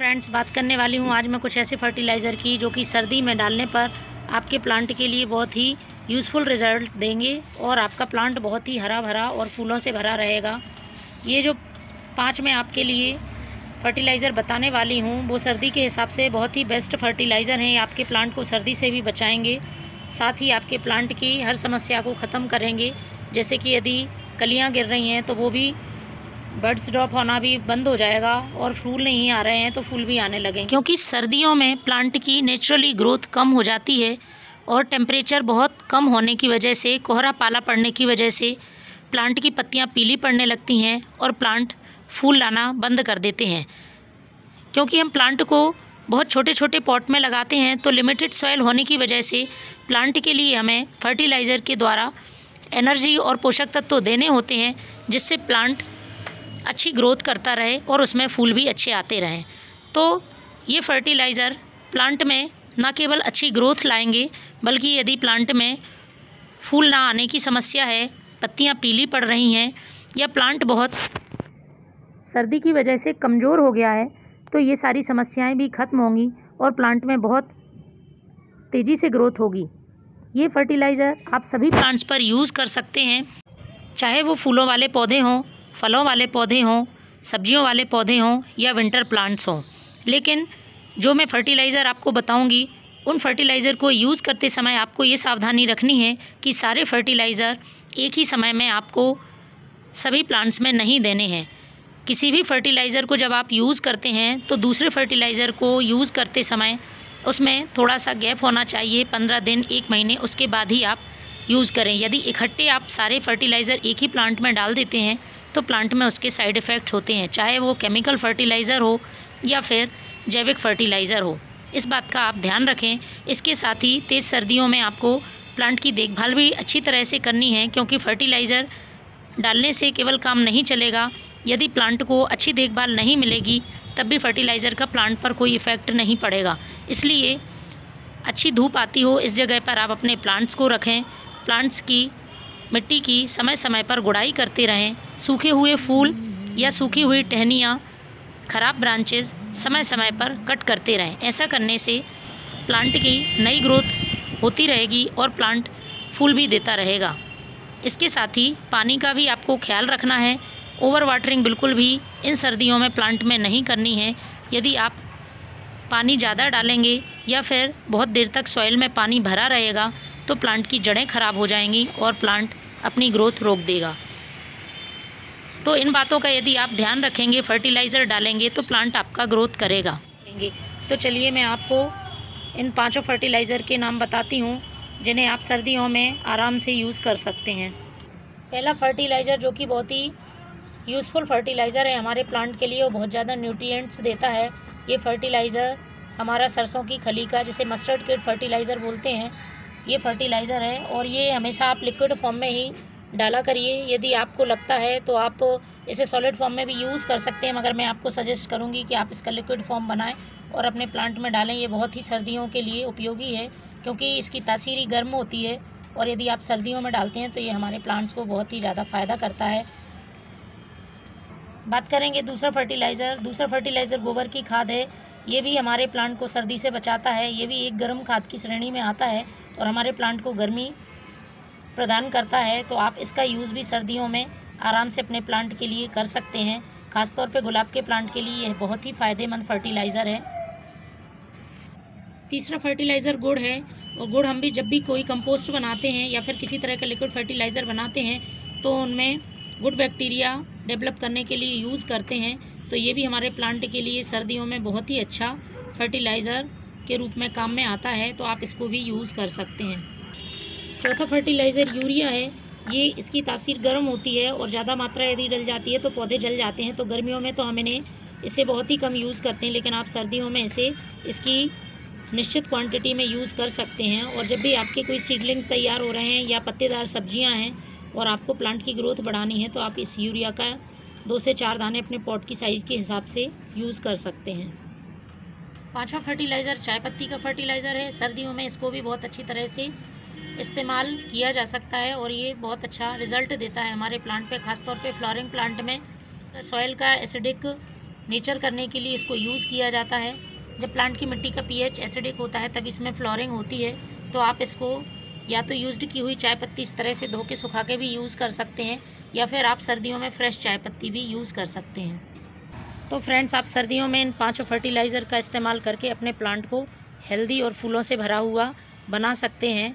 Friends, बात करने वाली हूँ आज मैं कुछ ऐसे फर्टिलाइज़र की जो कि सर्दी में डालने पर आपके प्लांट के लिए बहुत ही यूज़फुल रिज़ल्ट देंगे और आपका प्लांट बहुत ही हरा भरा और फूलों से भरा रहेगा। ये जो 5 मैं आपके लिए फर्टिलाइज़र बताने वाली हूँ वो सर्दी के हिसाब से बहुत ही बेस्ट फर्टिलाइज़र हैं। आपके प्लांट को सर्दी से भी बचाएंगे, साथ ही आपके प्लांट की हर समस्या को ख़त्म करेंगे। जैसे कि यदि कलियाँ गिर रही हैं तो वो भी बर्ड्स ड्रॉप होना भी बंद हो जाएगा और फूल नहीं आ रहे हैं तो फूल भी आने लगेंगे। क्योंकि सर्दियों में प्लांट की नेचुरली ग्रोथ कम हो जाती है और टेम्परेचर बहुत कम होने की वजह से, कोहरा पाला पड़ने की वजह से प्लांट की पत्तियां पीली पड़ने लगती हैं और प्लांट फूल लाना बंद कर देते हैं। क्योंकि हम प्लांट को बहुत छोटे छोटे पॉट में लगाते हैं तो लिमिटेड सॉइल होने की वजह से प्लांट के लिए हमें फर्टिलाइज़र के द्वारा एनर्जी और पोषक तत्व देने होते हैं, जिससे प्लांट अच्छी ग्रोथ करता रहे और उसमें फूल भी अच्छे आते रहें। तो ये फर्टिलाइज़र प्लांट में न केवल अच्छी ग्रोथ लाएंगे बल्कि यदि प्लांट में फूल ना आने की समस्या है, पत्तियां पीली पड़ रही हैं या प्लांट बहुत सर्दी की वजह से कमज़ोर हो गया है, तो ये सारी समस्याएं भी ख़त्म होंगी और प्लांट में बहुत तेज़ी से ग्रोथ होगी। ये फर्टिलाइज़र आप सभी प्लांट्स पर यूज़ कर सकते हैं, चाहे वो फूलों वाले पौधे हों, फलों वाले पौधे हों, सब्जियों वाले पौधे हों या विंटर प्लांट्स हों। लेकिन जो मैं फर्टिलाइज़र आपको बताऊंगी उन फर्टिलाइज़र को यूज़ करते समय आपको ये सावधानी रखनी है कि सारे फर्टिलाइज़र एक ही समय में आपको सभी प्लांट्स में नहीं देने हैं। किसी भी फर्टिलाइज़र को जब आप यूज़ करते हैं तो दूसरे फर्टिलाइज़र को यूज़ करते समय उसमें थोड़ा सा गैप होना चाहिए, 15 दिन 1 महीने, उसके बाद ही आप यूज़ करें। यदि इकट्ठे आप सारे फर्टिलाइज़र एक ही प्लांट में डाल देते हैं तो प्लांट में उसके साइड इफ़ेक्ट होते हैं, चाहे वो केमिकल फर्टिलाइज़र हो या फिर जैविक फर्टिलाइज़र हो। इस बात का आप ध्यान रखें। इसके साथ ही तेज़ सर्दियों में आपको प्लांट की देखभाल भी अच्छी तरह से करनी है, क्योंकि फर्टिलाइज़र डालने से केवल काम नहीं चलेगा। यदि प्लांट को अच्छी देखभाल नहीं मिलेगी तब भी फर्टिलाइज़र का प्लांट पर कोई इफ़ेक्ट नहीं पड़ेगा। इसलिए अच्छी धूप आती हो इस जगह पर आप अपने प्लांट्स को रखें। प्लांट्स की मिट्टी की समय समय पर गुड़ाई करते रहें। सूखे हुए फूल या सूखी हुई टहनियाँ, खराब ब्रांचेस समय समय पर कट करते रहें। ऐसा करने से प्लांट की नई ग्रोथ होती रहेगी और प्लांट फूल भी देता रहेगा। इसके साथ ही पानी का भी आपको ख्याल रखना है। ओवर वाटरिंग बिल्कुल भी इन सर्दियों में प्लांट में नहीं करनी है। यदि आप पानी ज़्यादा डालेंगे या फिर बहुत देर तक सॉइल में पानी भरा रहेगा तो प्लांट की जड़ें ख़राब हो जाएंगी और प्लांट अपनी ग्रोथ रोक देगा। तो इन बातों का यदि आप ध्यान रखेंगे, फर्टिलाइज़र डालेंगे तो प्लांट आपका ग्रोथ करेगा। तो चलिए मैं आपको इन 5 फर्टिलाइज़र के नाम बताती हूँ जिन्हें आप सर्दियों में आराम से यूज़ कर सकते हैं। पहला फर्टिलाइज़र जो कि बहुत ही यूज़फुल फर्टिलाइज़र है हमारे प्लांट के लिए, वो बहुत ज़्यादा न्यूट्रिएंट्स देता है। ये फर्टिलाइज़र हमारा सरसों की खली का, जिसे मस्टर्ड किड फर्टिलाइज़र बोलते हैं, ये फर्टिलाइज़र है और ये हमेशा आप लिक्विड फॉर्म में ही डाला करिए। यदि आपको लगता है तो आप इसे सॉलिड फॉर्म में भी यूज़ कर सकते हैं, मगर मैं आपको सजेस्ट करूँगी कि आप इसका लिक्विड फॉर्म बनाएं और अपने प्लांट में डालें। ये बहुत ही सर्दियों के लिए उपयोगी है क्योंकि इसकी तासीर ही गर्म होती है और यदि आप सर्दियों में डालते हैं तो ये हमारे प्लांट्स को बहुत ही ज़्यादा फ़ायदा करता है। बात करेंगे दूसरा फर्टिलाइज़र गोबर की खाद है। ये भी हमारे प्लांट को सर्दी से बचाता है। ये भी एक गर्म खाद की श्रेणी में आता है और हमारे प्लांट को गर्मी प्रदान करता है। तो आप इसका यूज़ भी सर्दियों में आराम से अपने प्लांट के लिए कर सकते हैं। ख़ासतौर पे गुलाब के प्लांट के लिए यह बहुत ही फ़ायदेमंद फर्टिलाइज़र है। तीसरा फर्टिलाइज़र गुड़ है और गुड़ हम भी जब भी कोई कंपोस्ट बनाते हैं या फिर किसी तरह का लिक्विड फर्टिलाइज़र बनाते हैं तो उनमें गुड बैक्टीरिया डेवलप करने के लिए यूज़ करते हैं। तो ये भी हमारे प्लांट के लिए सर्दियों में बहुत ही अच्छा फर्टिलाइज़र के रूप में काम में आता है, तो आप इसको भी यूज़ कर सकते हैं। चौथा फर्टिलाइज़र यूरिया है। ये इसकी तासीर गर्म होती है और ज़्यादा मात्रा यदि डल जाती है तो पौधे जल जाते हैं। तो गर्मियों में तो हम इन्हें इसे बहुत ही कम यूज़ करते हैं, लेकिन आप सर्दियों में इसे इसकी निश्चित क्वांटिटी में यूज़ कर सकते हैं। और जब भी आपके कोई सीडलिंग्स तैयार हो रहे हैं या पत्तेदार सब्जियां हैं और आपको प्लांट की ग्रोथ बढ़ानी है तो आप इस यूरिया का 2 से 4 दाने अपने पॉट की साइज़ के हिसाब से यूज़ कर सकते हैं। 5वां फर्टिलाइज़र चाय पत्ती का फर्टिलाइज़र है। सर्दियों में इसको भी बहुत अच्छी तरह से इस्तेमाल किया जा सकता है और ये बहुत अच्छा रिज़ल्ट देता है हमारे प्लांट पे, ख़ासतौर पे फ्लावरिंग प्लांट में। सॉइल का एसिडिक नेचर करने के लिए इसको यूज़ किया जाता है। जब प्लांट की मिट्टी का पीएच एसिडिक होता है तब इसमें फ्लोरिंग होती है, तो आप इसको या तो यूज्ड की हुई चाय पत्ती इस तरह से धो के सुखा के भी यूज़ कर सकते हैं, या फिर आप सर्दियों में फ्रेश चाय पत्ती भी यूज़ कर सकते हैं। तो फ्रेंड्स, आप सर्दियों में इन 5 फर्टिलाइज़र का इस्तेमाल करके अपने प्लांट को हेल्दी और फूलों से भरा हुआ बना सकते हैं।